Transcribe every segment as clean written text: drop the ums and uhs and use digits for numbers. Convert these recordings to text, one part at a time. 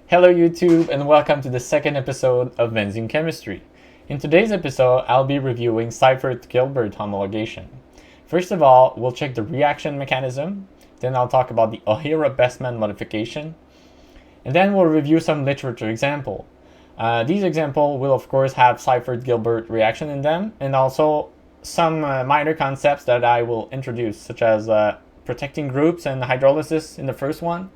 Hello YouTube and welcome to the second episode of Benzene Chemistry. In today's episode, I'll be reviewing Seyferth-Gilbert homologation. First of all, we'll check the reaction mechanism, then I'll talk about the Ohira-Bestmann modification, and then we'll review some literature example. These examples will of course have Seyferth-Gilbert reaction in them, and also some minor concepts that I will introduce, such as protecting groups and hydrolysis in the first one,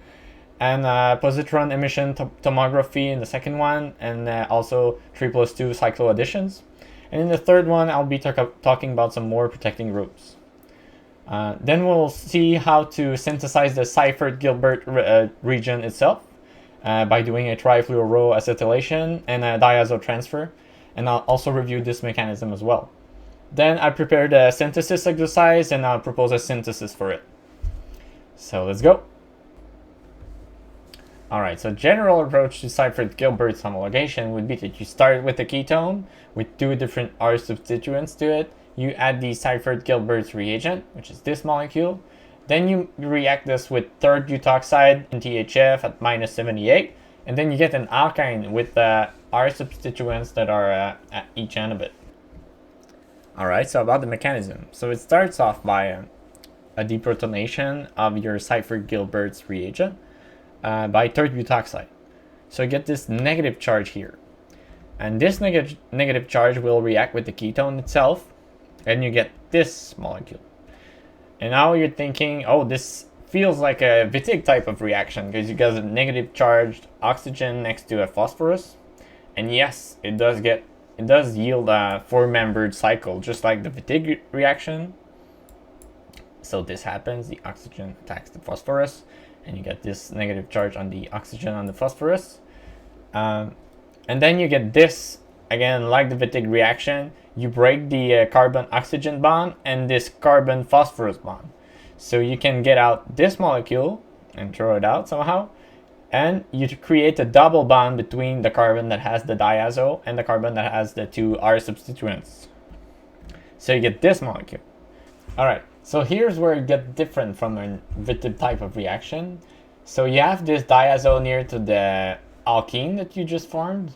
and positron emission tomography in the second one, and also 3+2 cycloadditions. And in the third one, I'll be talking about some more protecting groups. Then we'll see how to synthesize the Seyferth-Gilbert reagent itself by doing a trifluoroacetylation and a Diazo transfer, and I'll also review this mechanism as well. Then I prepared a synthesis exercise and I'll propose a synthesis for it. So let's go. Alright, so general approach to Seyferth-Gilbert's homologation would be that you start with a ketone with two different R substituents to it. You add the Seyferth-Gilbert's reagent, which is this molecule. Then you react this with third butoxide and THF at -78. And then you get an alkyne with R substituents that are at each end of it. Alright, so about the mechanism. So it starts off by a deprotonation of your Seyferth-Gilbert's reagent by third butoxide. So you get this negative charge here. And this negative charge will react with the ketone itself, and you get this molecule. And now you're thinking, oh, this feels like a Wittig type of reaction because you got a negative charged oxygen next to a phosphorus. And yes, it does yield a four-membered cycle, just like the Wittig reaction. So this happens, the oxygen attacks the phosphorus, and you get this negative charge on the oxygen on the phosphorus. And then you get this, again, like the Wittig reaction, you break the carbon-oxygen bond and this carbon-phosphorus bond. So you can get out this molecule and throw it out somehow, and you create a double bond between the carbon that has the diazo and the carbon that has the two R substituents. So you get this molecule. Alright, so here's where it gets different from a Wittig type of reaction. So you have this diazo near to the alkene that you just formed,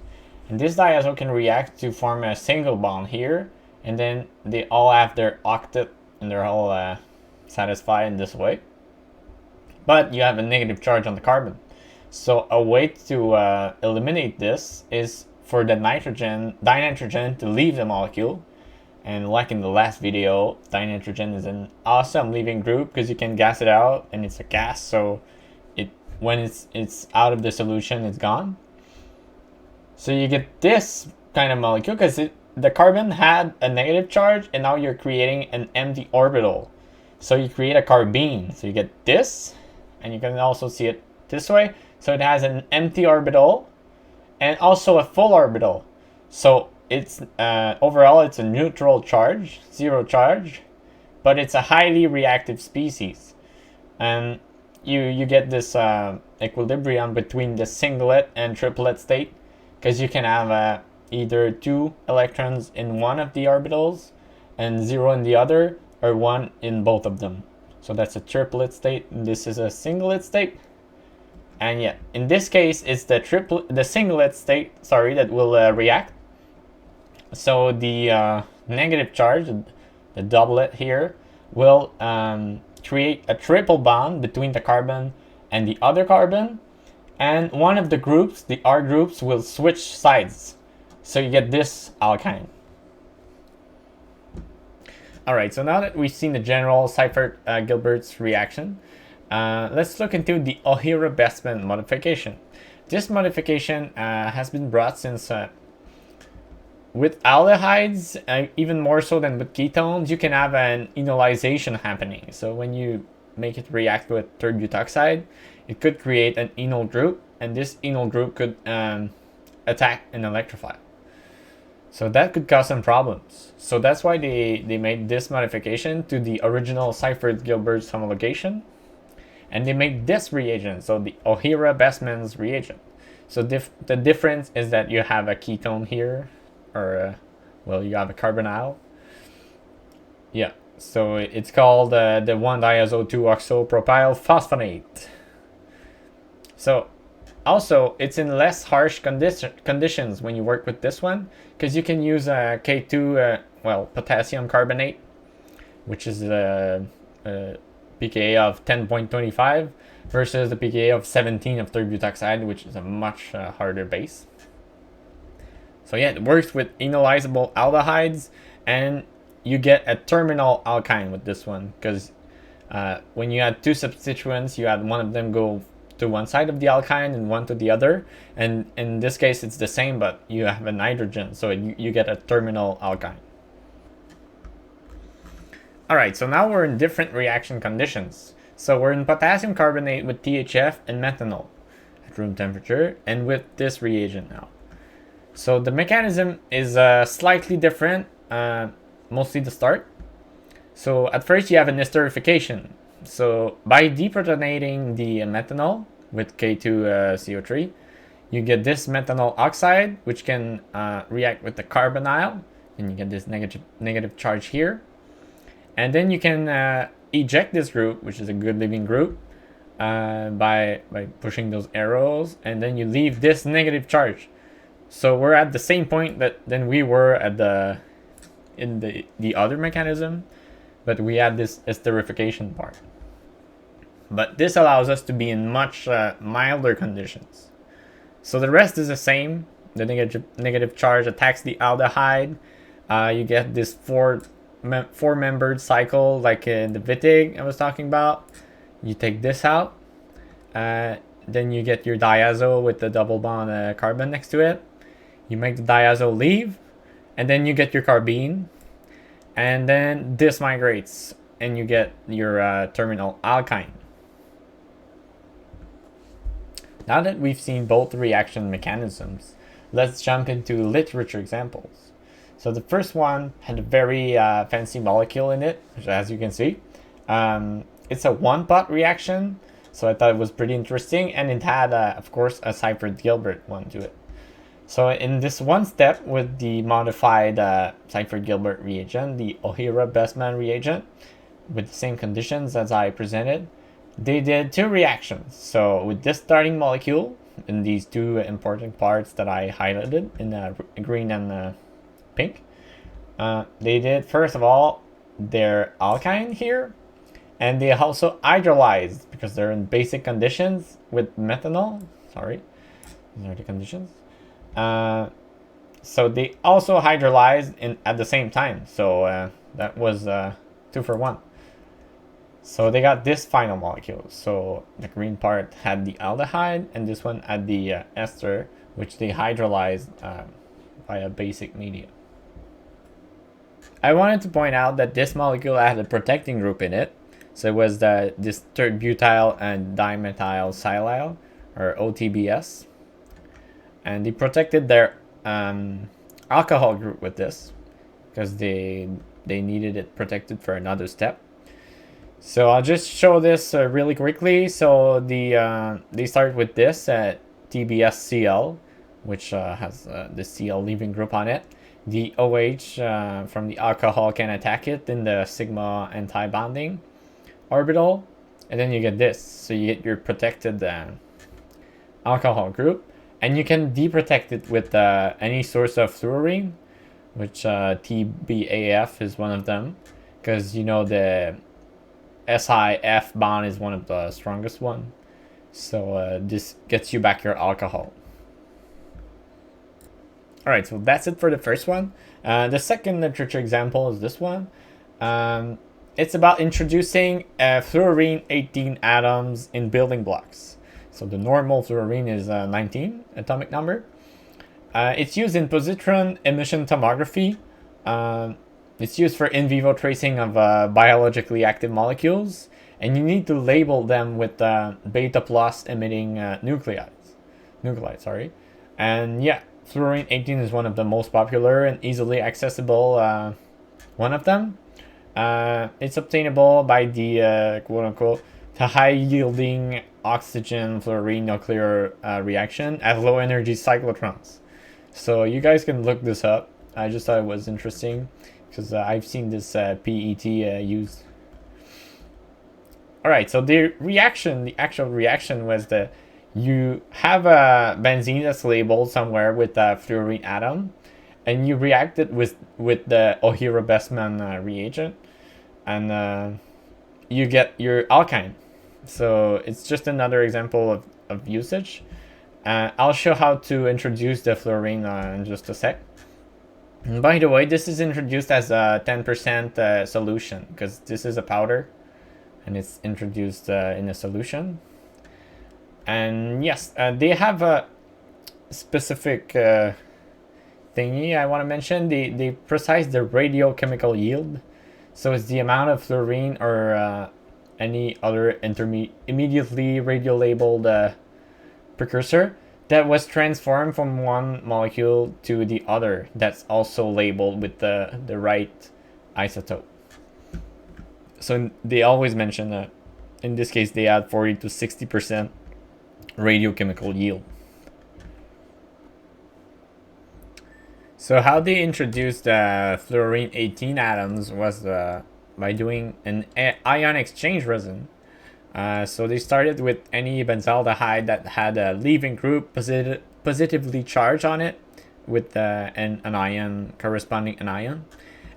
and this diazo can react to form a single bond here, and then they all have their octet and they're all satisfied in this way. But you have a negative charge on the carbon. So a way to eliminate this is for the dinitrogen to leave the molecule. And like in the last video, dinitrogen is an awesome leaving group because you can gas it out, and it's a gas, so when it's out of the solution, it's gone. So you get this kind of molecule because the carbon had a negative charge, and now you're creating an empty orbital. So you create a carbene. So you get this, and you can also see it this way. So it has an empty orbital and also a full orbital. So it's overall it's a neutral charge, zero charge, but it's a highly reactive species. And you get this equilibrium between the singlet and triplet state, because you can have either 2 electrons in one of the orbitals and 0 in the other, or 1 in both of them. So that's a triplet state, and this is a singlet state. And yeah, in this case, it's the singlet state, that will react. So the negative charge, the doublet here, will create a triple bond between the carbon and the other carbon, and one of the groups, the R groups, will switch sides. So you get this alkyne. Alright, so now that we've seen the general Seyferth-Gilbert's reaction, let's look into the Ohira-Bestmann modification. This modification has been brought since with aldehydes, even more so than with ketones, you can have an enolization happening. So when you make it react with third butoxide, it could create an enol group, and this enol group could attack an electrophile. So that could cause some problems. So that's why they made this modification to the original Seyferth-Gilbert's homologation. And they made this reagent, so the Ohira-Bestmann's reagent. So the difference is that you have a ketone here, or well, you have a carbonyl. Yeah, so it's called the 1-diazo 2-oxopropyl phosphonate. So Also, it's in less harsh conditions when you work with this one, because you can use K2, potassium carbonate, which is a pKa of 10.25 versus the pKa of 17 of third butoxide, which is a much harder base. So yeah, it works with enolizable aldehydes, and you get a terminal alkyne with this one, because when you add two substituents, you add one of them go to one side of the alkyne and one to the other, and in this case it's the same, but you have a nitrogen, so you get a terminal alkyne. Alright, so now we're in different reaction conditions. So we're in potassium carbonate with THF and methanol at room temperature, and with this reagent now. So the mechanism is slightly different, mostly the start. So at first you have an esterification. So by deprotonating the methanol with K2CO3, you get this methanol oxide, which can react with the carbonyl, and you get this negative charge here. And then you can eject this group, which is a good leaving group, by pushing those arrows, and then you leave this negative charge. So we're at the same point than we were at in the other mechanism, but we add this esterification part. But this allows us to be in much milder conditions. So the rest is the same. The negative charge attacks the aldehyde. You get this four-membered cycle like in the Wittig I was talking about. You take this out. Then you get your diazo with the double bond carbon next to it. You make the diazo leave, and then you get your carbene, and then this migrates, and you get your terminal alkyne. Now that we've seen both reaction mechanisms, let's jump into literature examples. So the first one had a very fancy molecule in it, which, as you can see. It's a one-pot reaction, so I thought it was pretty interesting, and it had, of course, a Seyferth-Gilbert one to it. So in this one step with the modified Seyferth-Gilbert reagent, the Ohira-Bestmann reagent, with the same conditions as I presented, they did two reactions. So with this starting molecule, in these two important parts that I highlighted in green and pink, they did, first of all, their alkyne here, and they also hydrolyzed, because they're in basic conditions with methanol. Sorry, these are the conditions. So they also hydrolyzed at the same time. So that was 2 for 1. So they got this final molecule. So the green part had the aldehyde, and this one had the ester, which they hydrolyzed via basic media. I wanted to point out that this molecule had a protecting group in it. So it was this third butyl and dimethyl silyl, or OTBS. And they protected their alcohol group with this, because they needed it protected for another step. So I'll just show this really quickly. So they start with this TBSCl, which has the Cl leaving group on it. The OH from the alcohol can attack it in the sigma anti-bonding orbital, and then you get this. So you get your protected alcohol group, and you can deprotect it with any source of fluorine, which TBAF is one of them, because you know the SIF bond is one of the strongest one. So this gets you back your alcohol. Alright, so that's it for the first one. The second literature example is this one. It's about introducing fluorine 18 atoms in building blocks. So the normal fluorine is 19 atomic number. It's used in positron emission tomography. It's used for in vivo tracing of biologically active molecules, and you need to label them with beta plus emitting nuclide. And yeah, fluorine 18 is one of the most popular and easily accessible one of them. It's obtainable by the quote-unquote the high-yielding oxygen fluorine nuclear reaction at low energy cyclotrons. So you guys can look this up. I just thought it was interesting, because I've seen this PET used. Alright, so the actual reaction was You have a benzene that's labeled somewhere with a fluorine atom, and you react it with the Ohira-Bestmann reagent, and you get your alkyne. So it's just another example of usage. I'll show how to introduce the fluorine in just a sec. And by the way, this is introduced as a 10% solution because this is a powder and it's introduced in a solution. And yes, they have a specific thingy I want to mention. They precise the radiochemical yield. So it's the amount of fluorine or any other immediately radio-labeled precursor that was transformed from one molecule to the other that's also labeled with the right isotope. So they always mention that in this case they add 40 to 60% radiochemical yield. So how they introduced fluorine 18 atoms was by doing an ion exchange resin. So they started with any benzaldehyde that had a leaving group positively charged on it with an ion, corresponding anion.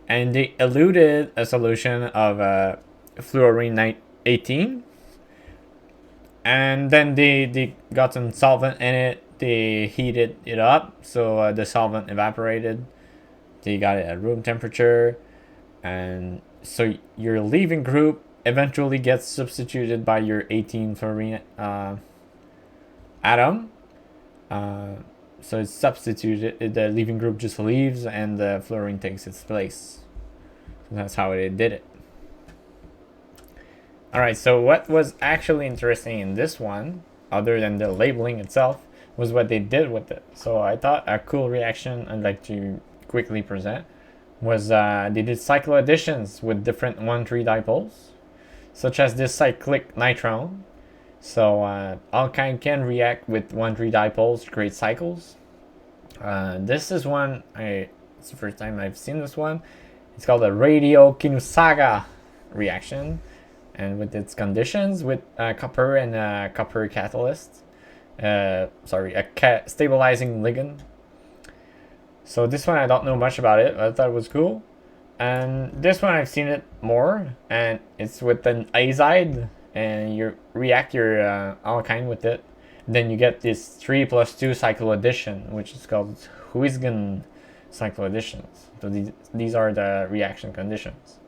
And they eluted a solution of fluorine 18. And then they got some solvent in it. They heated it up, so the solvent evaporated. They got it at room temperature. And so your leaving group eventually gets substituted by your 18 fluorine atom. So it's substituted, the leaving group just leaves and the fluorine takes its place. So that's how they did it. Alright, so what was actually interesting in this one, other than the labeling itself, was what they did with it. So I thought a cool reaction I'd like to quickly present was they did cycloadditions with different 1,3 dipoles, such as this cyclic nitrone. So alkyne can react with 1,3 dipoles to create cycles. This is one, it's the first time I've seen this one. It's called a radiokinusaga reaction, and with its conditions with copper and a copper catalyst. A stabilizing ligand. So this one I don't know much about it. I thought it was cool. And this one I've seen it more, and it's with an azide, and you react your alkyne with it. Then you get this 3 plus 2 cycloaddition, which is called Huygens cycloadditions. So these are the reaction conditions.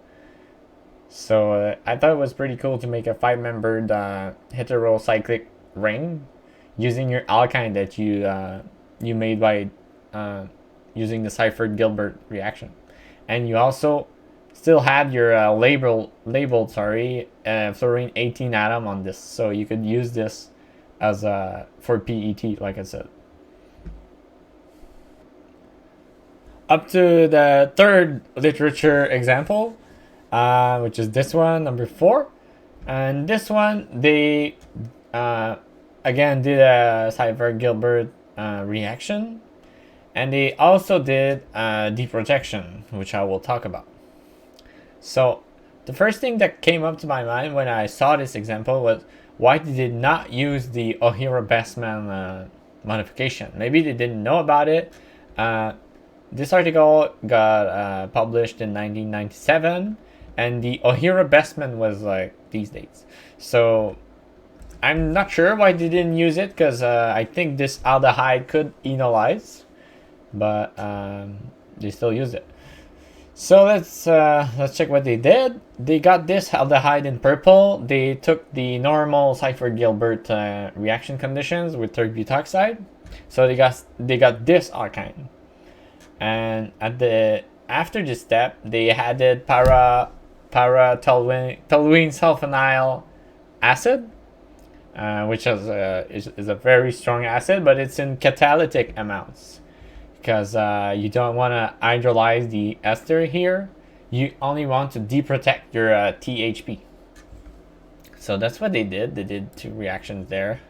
So I thought it was pretty cool to make a 5-membered heterocyclic ring using your alkyne that you made by using the Seyferth-Gilbert reaction. And you also still had your labeled fluorine 18 atom on this, so you could use this as for PET, like I said. Up to the third literature example, which is this one, number 4. And this one, they again did a Seyferth-Gilbert reaction, and they also did deprojection, which I will talk about. So the first thing that came up to my mind when I saw this example was why they did not use the Ohira-Bestmann modification. Maybe they didn't know about it. This article got published in 1997, and the Ohira-Bestmann was like these dates. So I'm not sure why they didn't use it, because I think this aldehyde could enolize, but they still use it. So let's check what they did. They got this aldehyde in purple. They took the normal Seyferth-Gilbert reaction conditions with third butoxide. So they got this alkyne. And after this step, they added para-toluene sulfonyl acid, which is a very strong acid, but it's in catalytic amounts, because you don't want to hydrolyze the ester here. You only want to deprotect your THP. So that's what they did. They did 2 reactions there,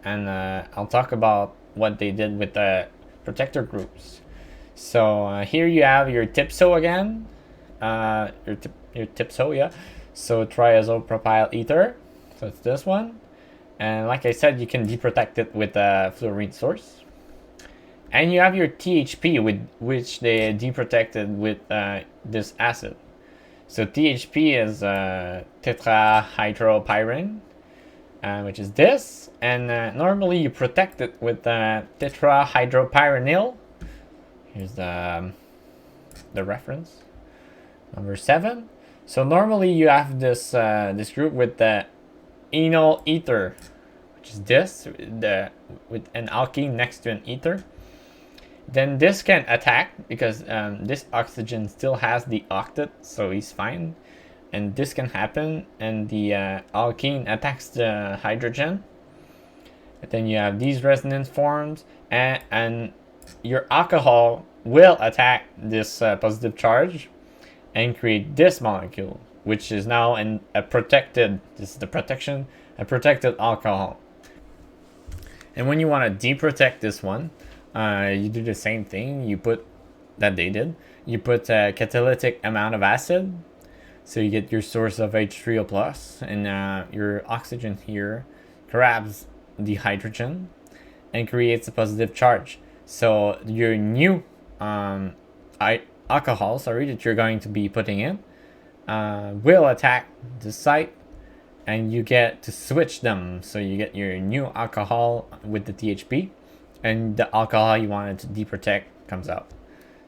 and I'll talk about what they did with the protector groups. So here you have your TIPSO again, your TIPSO, yeah. So triazopropyl ether. So it's this one. And like I said, you can deprotect it with a fluorine source. And you have your THP, with which they deprotected with this acid. So THP is tetrahydropyrin, which is this. And normally you protect it with tetrahydropyranyl. Here's the reference, number 7. So normally you have this this group with the enol ether, which is this, with an alkene next to an ether. Then this can attack because this oxygen still has the octet, so he's fine. And this can happen, and the alkene attacks the hydrogen. And then you have these resonance forms, and your alcohol will attack this positive charge and create this molecule, which is now a protected, this is the protection, a protected alcohol. And when you want to deprotect this one, you do the same thing. You put that they did. You put a catalytic amount of acid, so you get your source of H3O plus, and your oxygen here grabs the hydrogen and creates a positive charge. So your new alcohol, that you're going to be putting in, will attack the site, and you get to switch them. So you get your new alcohol with the THP, and the alcohol you wanted to deprotect comes out.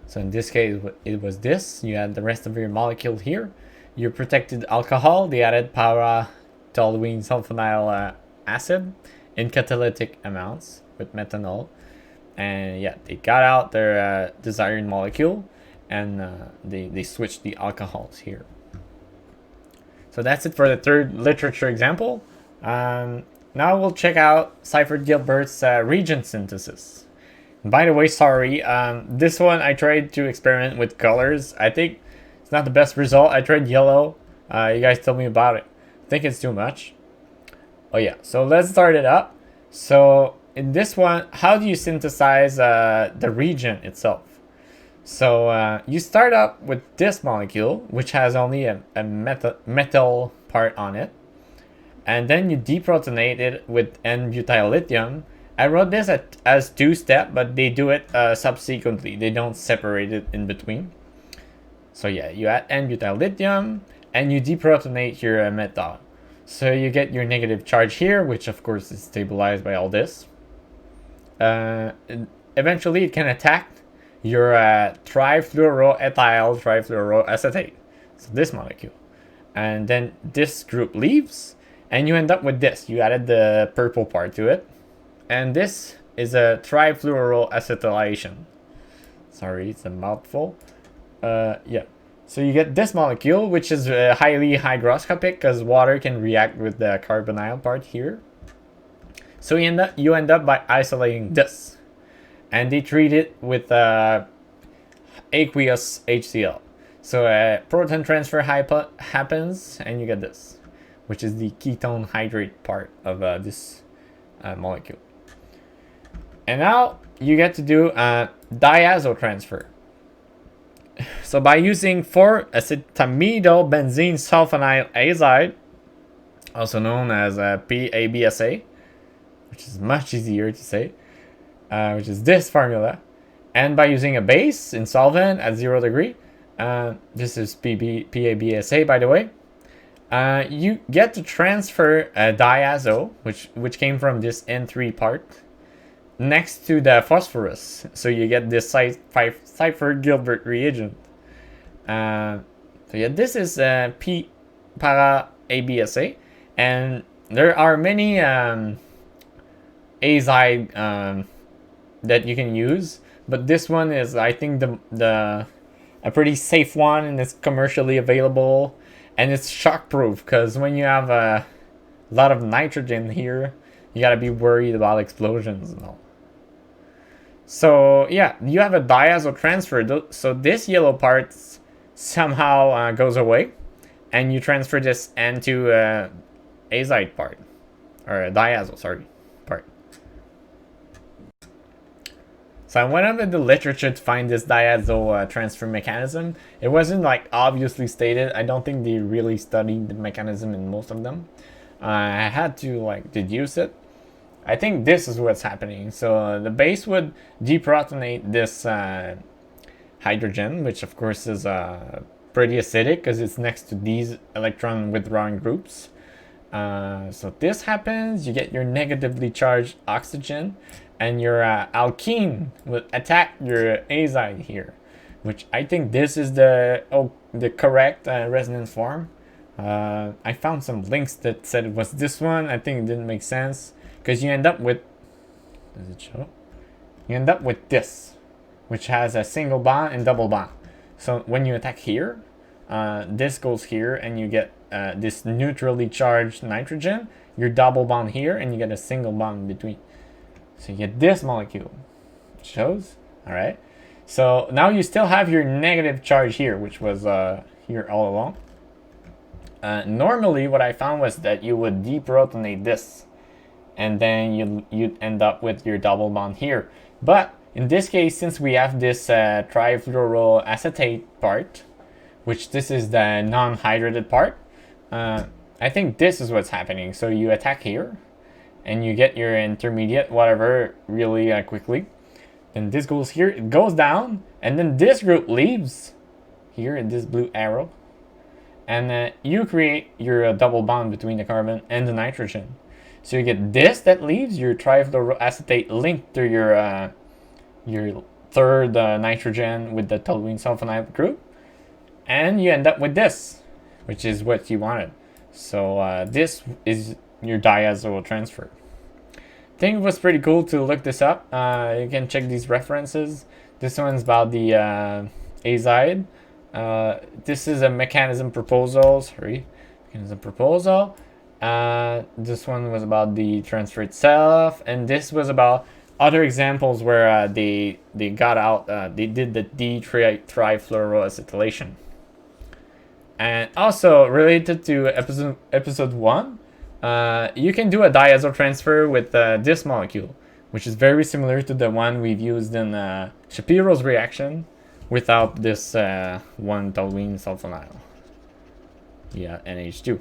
So in this case, it was this. You had the rest of your molecule here. Your protected alcohol, they added para-toluene sulfonyl acid in catalytic amounts with methanol. And yeah, they got out their desired molecule, and they switched the alcohols here. So that's it for the third literature example. Now we'll check out Seyferth-Gilbert's reagent synthesis. And by the way, sorry, this one I tried to experiment with colors. I think it's not the best result. I tried yellow. You guys tell me about it. I think it's too much. Oh yeah, so let's start it up. So in this one, how do you synthesize the reagent itself? So you start up with this molecule, which has only a metal part on it. And then you deprotonate it with N-butyl lithium. I wrote this as 2-step, but they do it subsequently. They don't separate it in between. So yeah, you add N-butyl lithium, and you deprotonate your metal. So you get your negative charge here, which of course is stabilized by all this. Eventually it can attack your trifluoroethyl trifluoroacetate, so this molecule. And then this group leaves, and you end up with this. You added the purple part to it. And this is a trifluoroacetylation. Sorry, it's a mouthful. Yeah. So you get this molecule, which is highly hygroscopic because water can react with the carbonyl part here. So you end up by isolating this. And they treat it with aqueous HCl. So proton transfer happens, and you get this, which is the ketone hydrate part of this molecule. And now you get to do diazo transfer. So by using 4-acetamidobenzene sulfonyl azide, also known as PABSA, which is much easier to say, which is this formula, and by using a base in solvent at 0 degree, this is PABSA by the way, you get to transfer a diazo, which came from this N3 part, next to the phosphorus. So you get this Seyferth-Gilbert reagent. So yeah, this is P para ABSA, and there are many azide that you can use, but this one is, I think, a pretty safe one, and it's commercially available, and it's shockproof because when you have a lot of nitrogen here, you gotta be worried about explosions and all. So yeah, you have a diazo transfer. So this yellow part somehow goes away, and you transfer this into azide part, or diazo, sorry, part. So I went over the literature to find this diazo transfer mechanism. It wasn't like obviously stated. I don't think they really studied the mechanism in most of them. I had to like deduce it. I think this is what's happening. So the base would deprotonate this hydrogen, which of course is pretty acidic because it's next to these electron withdrawing groups. So this happens, you get your negatively charged oxygen, and your alkene will attack your azide here, which I think this is the correct resonance form. I found some links that said it was this one. I think it didn't make sense because you end up with, does it show? You end up with this, which has a single bond and double bond. So when you attack here, this goes here and you get this neutrally charged nitrogen, your double bond here, and you get a single bond in between. So you get this molecule. It shows, all right? So now you still have your negative charge here, which was here all along. Normally what I found was that you would deprotonate this, and then you'd end up with your double bond here. But in this case, since we have this trifluoroacetate part, which this is the non-hydrated part, I think this is what's happening. So you attack here, and you get your intermediate, whatever, really quickly. Then this goes here, it goes down, and then this group leaves here in this blue arrow. And you create your double bond between the carbon and the nitrogen. So you get this that leaves your trifluoroacetate linked to your third nitrogen with the toluene sulfonide group. And you end up with this, which is what you wanted. So this is your diazo transfer. I think it was pretty cool to look this up. You can check these references. This one's about the azide. This is a mechanism proposal. This one was about the transfer itself, and this was about other examples where they got out. They did the trifluoroacetylation. And also related to episode 1, you can do a diazo transfer with this molecule, which is very similar to the one we've used in Shapiro's reaction without this one toluene sulfonyl. Yeah, NH2.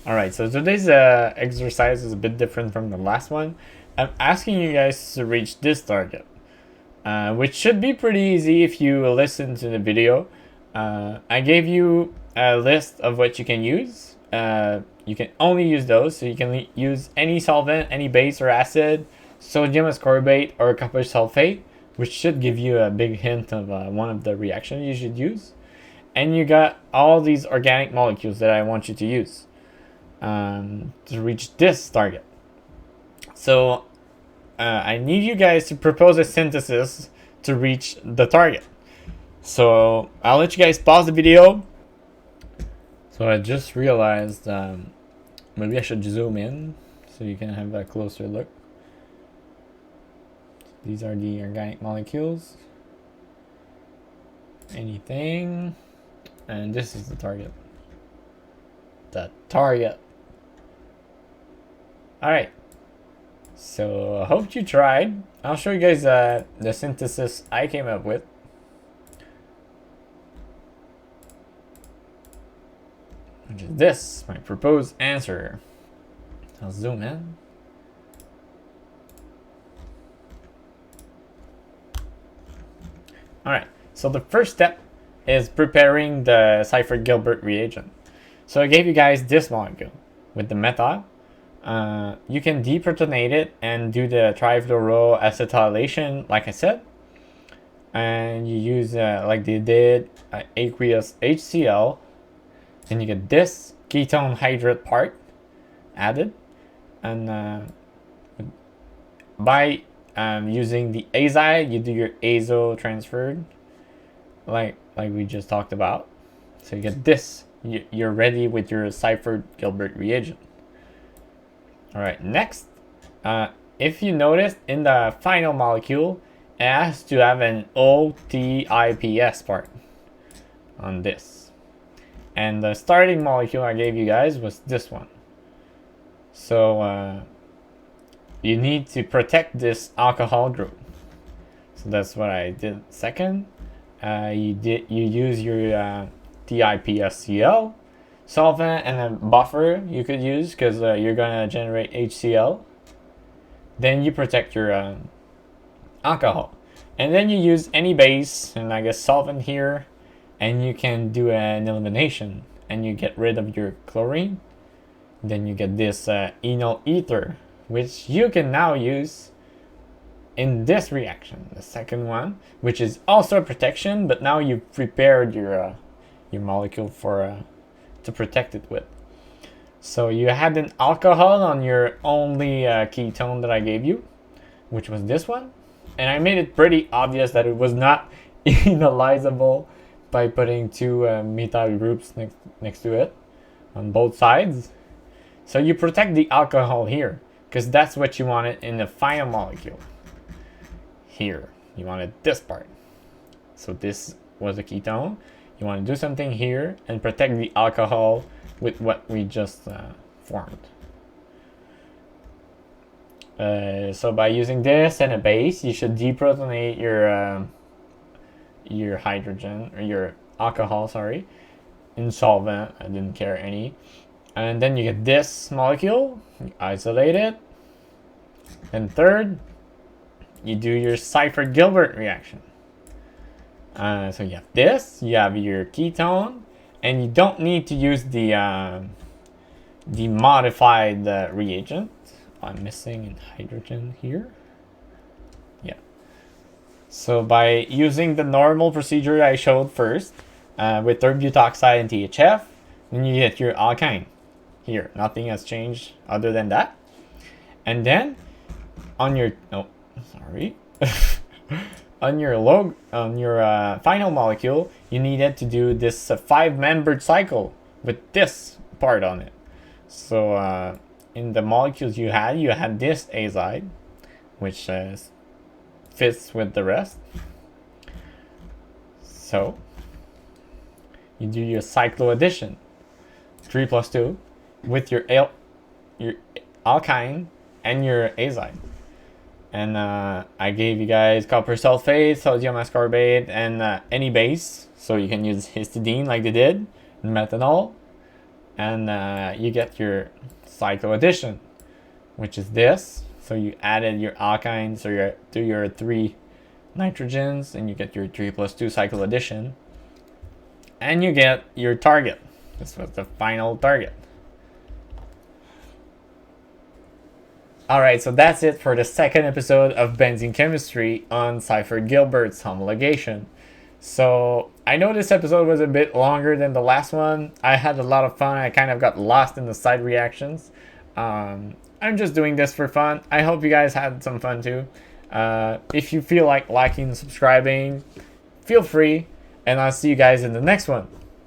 Alright, so today's exercise is a bit different from the last one. I'm asking you guys to reach this target, which should be pretty easy if you listen to the video. I gave you a list of what you can use. You can only use those, so you can use any solvent, any base or acid, sodium ascorbate or copper sulfate, which should give you a big hint of one of the reactions you should use. And you got all these organic molecules that I want you to use to reach this target. So I need you guys to propose a synthesis to reach the target. So I'll let you guys pause the video. So I just realized maybe I should zoom in so you can have a closer look. These are the organic molecules. Anything. And this is the target. The target. Alright. So I hope you tried. I'll show you guys the synthesis I came up with. Which is this, my proposed answer. I'll zoom in. Alright, so the first step is preparing the Seyferth-Gilbert reagent. So I gave you guys this molecule with the methyl. You can deprotonate it and do the trifluoroacetylation like I said. And you use, like they did, aqueous HCl. Then you get this ketone hydrate part added. And by using the azide, you do your azo transferred, like we just talked about. So you get this. You're ready with your Seyferth-Gilbert reagent. All right, next, if you notice in the final molecule, it has to have an OTIPS part on this. And the starting molecule I gave you guys was this one. So you need to protect this alcohol group. So that's what I did second. You use your TIPSCl. solvent and a buffer you could use because you're gonna generate HCl. Then you protect your alcohol, and then you use any base and I guess solvent here, and you can do an elimination and you get rid of your chlorine. Then you get this enol ether, which you can now use in this reaction, the second one, which is also a protection, but now you've prepared your molecule for to protect it with. So you had an alcohol on your only ketone that I gave you, which was this one, and I made it pretty obvious that it was not enolizable by putting two methyl groups next to it on both sides. So you protect the alcohol here because that's what you wanted in the final molecule. Here, you wanted this part. So this was a ketone. You want to do something here and protect the alcohol with what we just formed. So by using this and a base, you should deprotonate your hydrogen or your alcohol, sorry, in solvent. I didn't care any. And then you get this molecule, you isolate it. And third, you do your Seyferth-Gilbert reaction. So you have this, you have your ketone, and you don't need to use the modified reagent. I'm missing a hydrogen here. Yeah. So by using the normal procedure I showed first, with third butoxide and THF, then you get your alkyne. Here, nothing has changed other than that. And then on your on your final molecule, you needed to do this 5-membered cycle with this part on it. So in the molecules you had this azide, which fits with the rest. So you do your cycloaddition, 3 plus 2, with your alkyne and your azide. And I gave you guys copper sulfate, sodium ascorbate, and any base. So you can use histidine like they did, and methanol. And you get your cycloaddition, which is this. So you added your alkynes to your 3 nitrogens, and you get your 3 plus 2 cycloaddition. And you get your target. This was the final target. Alright, so that's it for the second episode of Benzene Chemistry on Seyferth-Gilbert's homologation. So, I know this episode was a bit longer than the last one. I had a lot of fun. I kind of got lost in the side reactions. I'm just doing this for fun. I hope you guys had some fun too. If you feel like liking and subscribing, feel free. And I'll see you guys in the next one.